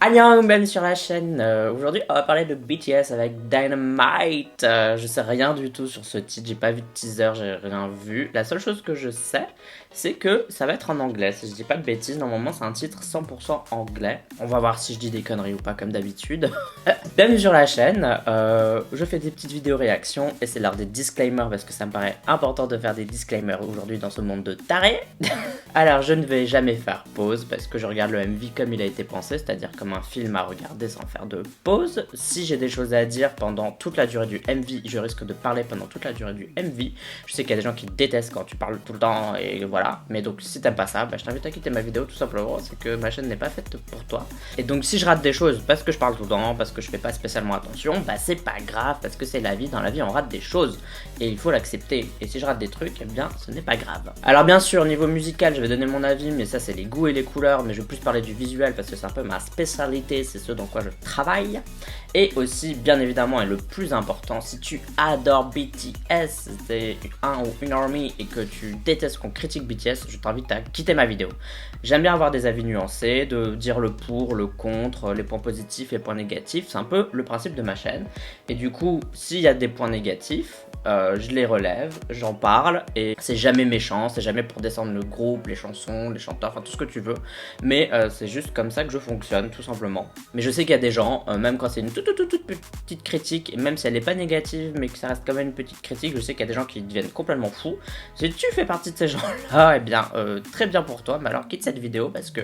Annyeong, bienvenue sur la chaîne. Aujourd'hui, on va parler de BTS avec Dynamite. Je sais rien du tout sur ce titre, j'ai pas vu de teaser, j'ai rien vu. La seule chose que je sais, c'est que ça va être en anglais. Si je dis pas de bêtises, normalement c'est un titre 100% anglais. On va voir si je dis des conneries ou pas comme d'habitude. Bienvenue sur la chaîne. Je fais des petites vidéos réactions et c'est l'heure des disclaimers parce que ça me paraît important de faire des disclaimers aujourd'hui dans ce monde de tarés. Alors je ne vais jamais faire pause parce que je regarde le MV comme il a été pensé, c'est-à-dire comme un film à regarder sans faire de pause. Si j'ai des choses à dire pendant toute la durée du MV, je risque de parler pendant toute la durée du MV. Je sais qu'il y a des gens qui détestent quand tu parles tout le temps et voilà. Mais donc si t'aimes pas ça, bah, je t'invite à quitter ma vidéo tout simplement. C'est que ma chaîne n'est pas faite pour toi. Et donc si je rate des choses parce que je parle tout le temps, parce que je fais pas spécialement attention, bah c'est pas grave parce que c'est la vie. Dans la vie on rate des choses et il faut l'accepter. Et si je rate des trucs, eh bien ce n'est pas grave. Alors bien sûr niveau musical je vais donner mon avis, mais ça c'est les goûts et les couleurs. Mais je vais plus parler du visuel parce que c'est un peu ma spécialité, c'est ce dans quoi je travaille. Et aussi bien évidemment et le plus important, si tu adores BTS, t'es un ou une army et que tu détestes qu'on critique BTS, je t'invite à quitter ma vidéo. J'aime bien avoir des avis nuancés, de dire le pour, le contre, les points positifs, les points négatifs, c'est un peu le principe de ma chaîne. Et du coup, s'il y a des points négatifs, je les relève, j'en parle, et c'est jamais méchant, c'est jamais pour descendre le groupe, les chansons, les chanteurs, enfin tout ce que tu veux, mais c'est juste comme ça que je fonctionne, tout simplement. Mais je sais qu'il y a des gens, même quand c'est une toute petite critique, et même si elle n'est pas négative, mais que ça reste quand même une petite critique, je sais qu'il y a des gens qui deviennent complètement fous. Si tu fais partie de ces gens-là, eh bien, très bien pour toi, mais alors quitte cette vidéo, parce que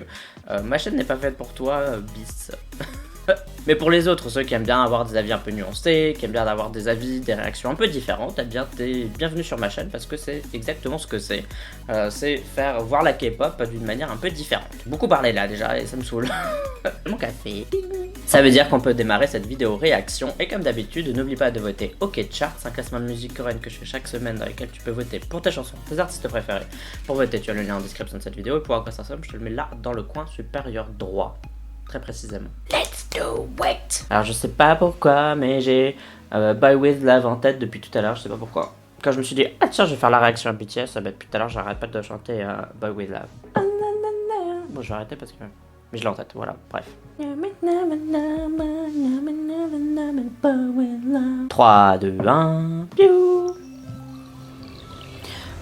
ma chaîne n'est pas faite pour toi, bis. Mais pour les autres, ceux qui aiment bien avoir des avis un peu nuancés, qui aiment bien avoir des avis, des réactions un peu différentes, eh bien t'es bienvenu sur ma chaîne parce que c'est exactement ce que c'est. C'est faire voir la K-pop d'une manière un peu différente. Beaucoup parlé là déjà et ça me saoule. Mon café. Ça veut dire qu'on peut démarrer cette vidéo réaction et comme d'habitude, n'oublie pas de voter OK Chart, un classement de musique coréenne que je fais chaque semaine dans lequel tu peux voter pour tes chansons, tes artistes préférés. Pour voter, tu as le lien en description de cette vidéo et pour à quoi ça ressemble, je te le mets là dans le coin supérieur droit. Très précisément. Let's do it. Alors je sais pas pourquoi, mais j'ai Boy With Love en tête depuis tout à l'heure, je sais pas pourquoi. Quand je me suis dit, ah tiens, je vais faire la réaction à BTS, bah, depuis tout à l'heure, j'arrête pas de chanter Boy With Love. Bon, je vais arrêter parce que... Mais je l'ai en tête, voilà, bref. 3, 2, 1, piou.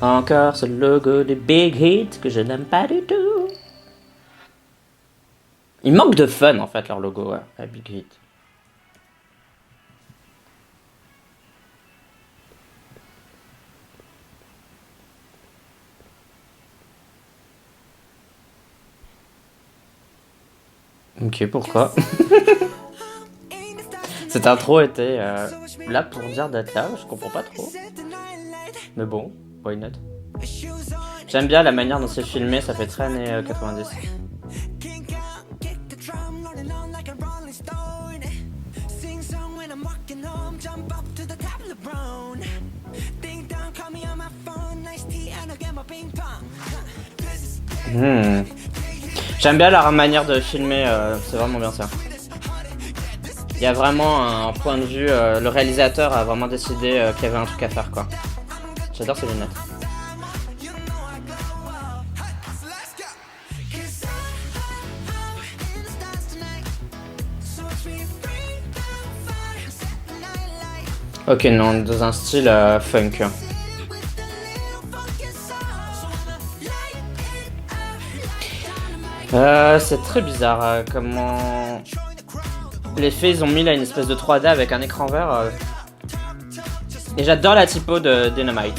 Encore ce logo des Big Hit que je n'aime pas du tout. Il manque de fun en fait leur logo, ouais, à Big Hit. Ok, pourquoi? Cette intro était là pour dire d'être là, je comprends pas trop. Mais bon, why not? J'aime bien la manière dont c'est filmé, ça fait très années 90. J'aime bien la manière de filmer, c'est vraiment bien ça. Il y a vraiment un point de vue, le réalisateur a vraiment décidé qu'il y avait un truc à faire quoi. J'adore ces lunettes. Ok, non, dans un style funk. C'est très bizarre comment l'effet ils ont mis là une espèce de 3D avec un écran vert et j'adore la typo de Dynamite.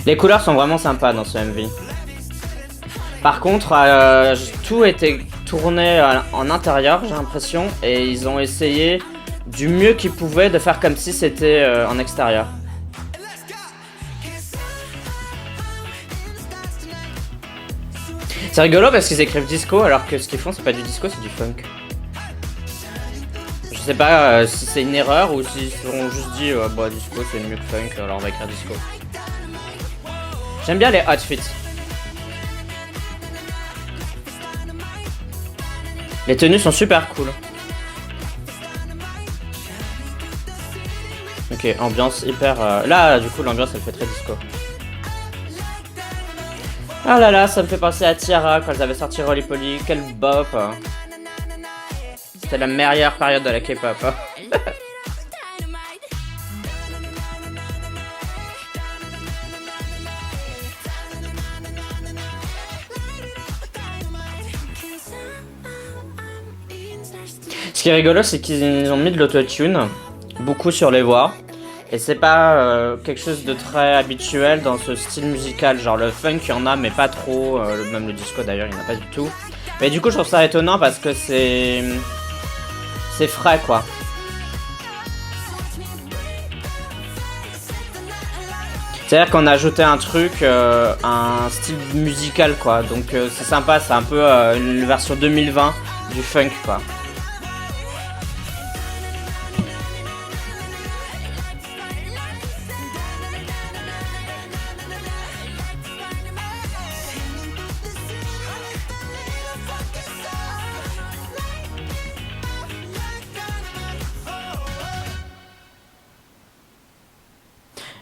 Les couleurs sont vraiment sympas dans ce MV. Par contre, tout était tourné en intérieur, j'ai l'impression, et ils ont essayé du mieux qu'ils pouvaient de faire comme si c'était en extérieur. C'est rigolo parce qu'ils écrivent disco alors que ce qu'ils font c'est pas du disco, c'est du funk. Je sais pas si c'est une erreur ou s'ils se sont juste dit bah disco c'est mieux que funk alors on va écrire disco. J'aime bien les outfits. Les tenues sont super cool. Ok, Ok, ambiance hyper... Là, du coup, l'ambiance, elle fait très disco. Ah là là, ça me fait penser à Tiara quand elles avaient sorti Roly Poly. Quel bop. C'était la meilleure période de la K-pop. Ce qui est rigolo, c'est qu'ils ont mis de l'autotune, beaucoup sur les voix. Et c'est pas quelque chose de très habituel dans ce style musical. Genre le funk, il y en a, mais pas trop. Même le disco d'ailleurs, il n'y en a pas du tout. Mais du coup, je trouve ça étonnant parce que c'est frais, quoi. C'est-à-dire qu'on a ajouté un truc, un style musical, quoi. Donc c'est sympa, c'est un peu une version 2020 du funk, quoi.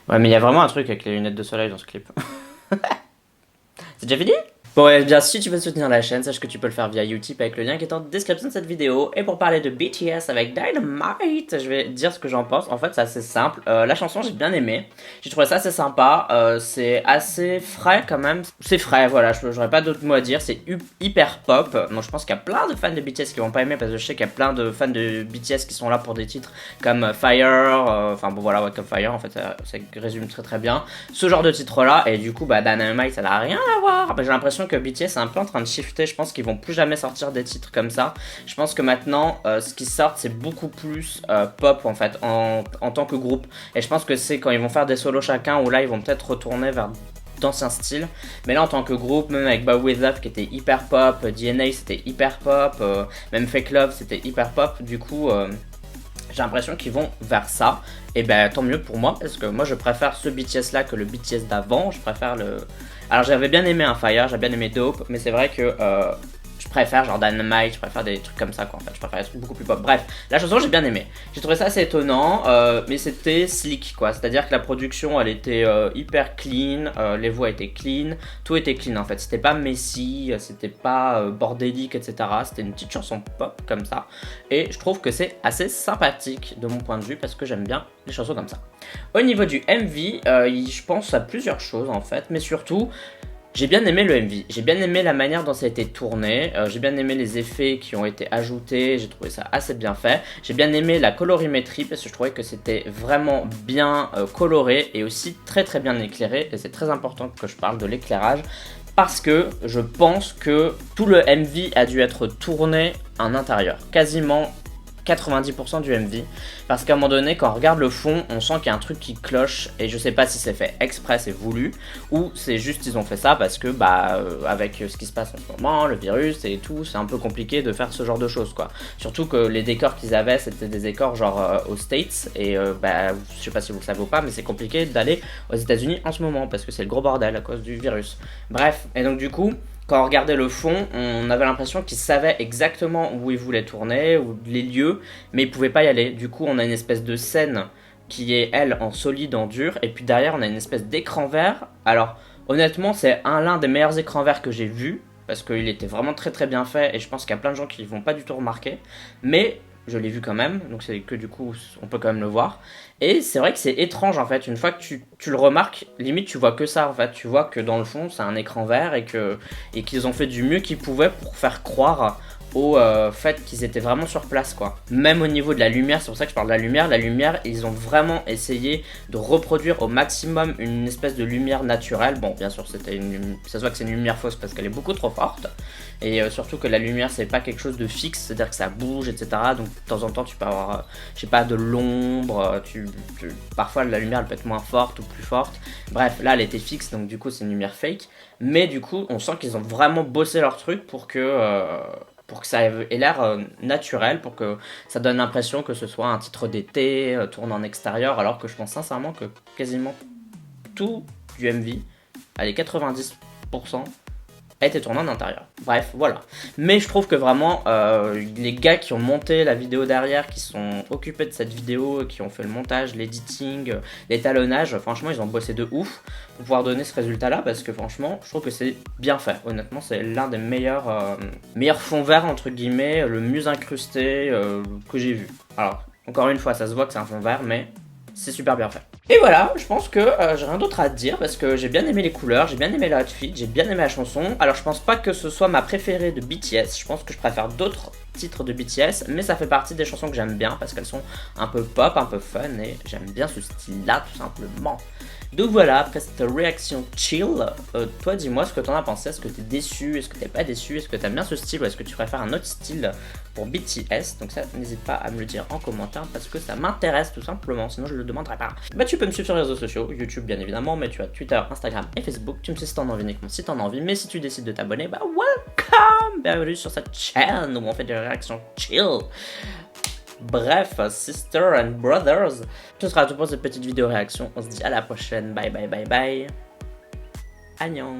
Ouais, mais il y a vraiment un truc avec les lunettes de soleil dans ce clip. C'est déjà fini? Bon, et bien, si tu veux soutenir la chaîne, sache que tu peux le faire via Utip avec le lien qui est en description de cette vidéo. Et pour parler de BTS avec Dynamite, je vais dire ce que j'en pense. En fait, c'est assez simple. La chanson, j'ai bien aimé. J'ai trouvé ça assez sympa. C'est assez frais quand même. C'est frais, voilà, j'aurais pas d'autres mots à dire. C'est hyper pop. Donc, je pense qu'il y a plein de fans de BTS qui vont pas aimer parce que je sais qu'il y a plein de fans de BTS qui sont là pour des titres comme Fire. Enfin, bon, voilà, comme Fire, en fait, ça résume très très bien ce genre de titre-là. Et du coup, bah, Dynamite, ça n'a rien à voir. J'ai l'impression que BTS est un peu en train de shifter. Je pense qu'ils vont plus jamais sortir des titres comme ça. Je pense que maintenant ce qui sort c'est beaucoup plus pop en fait en tant que groupe. Et je pense que c'est quand ils vont faire des solos chacun où là ils vont peut-être retourner vers d'anciens styles. Mais là en tant que groupe, même avec Bow With Love qui était hyper pop, DNA c'était hyper pop, même Fake Love c'était hyper pop. Du coup j'ai l'impression qu'ils vont vers ça. Et ben tant mieux pour moi parce que moi je préfère ce BTS là que le BTS d'avant. Je préfère le... Alors j'avais bien aimé un Fire, j'avais bien aimé Dope, mais c'est vrai que je préfère genre Dynamite, je préfère des trucs comme ça quoi en fait, je préfère des trucs beaucoup plus pop. Bref, la chanson j'ai bien aimé, j'ai trouvé ça assez étonnant, mais c'était slick quoi, c'est-à-dire que la production elle était hyper clean, les voix étaient clean, tout était clean en fait, c'était pas messy, c'était pas bordélique etc, c'était une petite chanson pop comme ça, et je trouve que c'est assez sympathique de mon point de vue parce que j'aime bien les chansons comme ça. Au niveau du MV, je pense à plusieurs choses en fait, mais surtout j'ai bien aimé le MV, j'ai bien aimé la manière dont ça a été tourné, j'ai bien aimé les effets qui ont été ajoutés, j'ai trouvé ça assez bien fait. J'ai bien aimé la colorimétrie parce que je trouvais que c'était vraiment bien coloré et aussi très très bien éclairé. Et c'est très important que je parle de l'éclairage parce que je pense que tout le MV a dû être tourné en intérieur, quasiment 90% du MV, parce qu'à un moment donné quand on regarde le fond on sent qu'il y a un truc qui cloche et je sais pas si c'est fait exprès, c'est voulu ou c'est juste ils ont fait ça parce que bah avec ce qui se passe en ce moment, le virus et tout, c'est un peu compliqué de faire ce genre de choses quoi. Surtout que les décors qu'ils avaient c'était des décors genre aux States et bah je sais pas si vous le savez ou pas mais c'est compliqué d'aller aux États-Unis en ce moment parce que c'est le gros bordel à cause du virus. Bref, et donc du coup quand on regardait le fond, on avait l'impression qu'ils savaient exactement où ils voulaient tourner, ou les lieux, mais ils pouvaient pas y aller. Du coup, on a une espèce de scène qui est, elle, en solide, en dur, et puis derrière, on a une espèce d'écran vert. Alors, honnêtement, c'est l'un des meilleurs écrans verts que j'ai vu, parce qu'il était vraiment très très bien fait, et je pense qu'il y a plein de gens qui ne vont pas du tout remarquer. Mais je l'ai vu quand même, donc c'est que du coup, on peut quand même le voir. Et c'est vrai que c'est étrange en fait, une fois que tu le remarques, limite tu vois que ça en fait, tu vois que dans le fond c'est un écran vert et qu'ils ont fait du mieux qu'ils pouvaient pour faire croire au fait qu'ils étaient vraiment sur place quoi. Même au niveau de la lumière, c'est pour ça que je parle de la lumière ils ont vraiment essayé de reproduire au maximum une espèce de lumière naturelle. Bon bien sûr ça se voit que c'est une lumière fausse parce qu'elle est beaucoup trop forte et surtout que la lumière c'est pas quelque chose de fixe, c'est à dire que ça bouge etc, donc de temps en temps tu peux avoir je sais pas de l'ombre, parfois la lumière elle peut être moins forte ou plus forte, bref là elle était fixe donc du coup c'est une lumière fake, mais du coup on sent qu'ils ont vraiment bossé leur truc pour que ça ait l'air naturel, pour que ça donne l'impression que ce soit un titre d'été, tourné en extérieur, alors que je pense sincèrement que quasiment tout du MV, allez 90%, a été tourné en intérieur. Bref, voilà. Mais je trouve que vraiment, les gars qui ont monté la vidéo derrière, qui sont occupés de cette vidéo, qui ont fait le montage, l'editing, l'étalonnage, franchement, ils ont bossé de ouf pour pouvoir donner ce résultat-là, parce que franchement, je trouve que c'est bien fait. Honnêtement, c'est l'un des meilleurs fonds verts, entre guillemets, le mieux incrusté que j'ai vu. Alors, encore une fois, ça se voit que c'est un fond vert, mais c'est super bien fait. Et voilà, je pense que j'ai rien d'autre à dire parce que j'ai bien aimé les couleurs, j'ai bien aimé l'outfit, j'ai bien aimé la chanson. Alors je pense pas que ce soit ma préférée de BTS, je pense que je préfère d'autres titres de BTS, mais ça fait partie des chansons que j'aime bien parce qu'elles sont un peu pop, un peu fun et j'aime bien ce style-là tout simplement. Donc voilà, après cette réaction chill, toi dis-moi ce que t'en as pensé, est-ce que t'es déçu, est-ce que t'es pas déçu, est-ce que t'aimes bien ce style ou est-ce que tu préfères un autre style pour BTS, donc ça n'hésite pas à me le dire en commentaire parce que ça m'intéresse tout simplement, sinon je le demanderai pas. Bah tu peux me suivre sur les réseaux sociaux, YouTube bien évidemment, mais tu as Twitter, Instagram et Facebook, tu me sais si t'en as envie uniquement si t'en as envie, mais si tu décides de t'abonner, bah welcome, bienvenue sur cette chaîne où on fait des réactions chill. Bref, Sisters and Brothers, ce sera tout pour cette petite vidéo réaction. On se dit à la prochaine. Bye bye bye bye. Annyeong.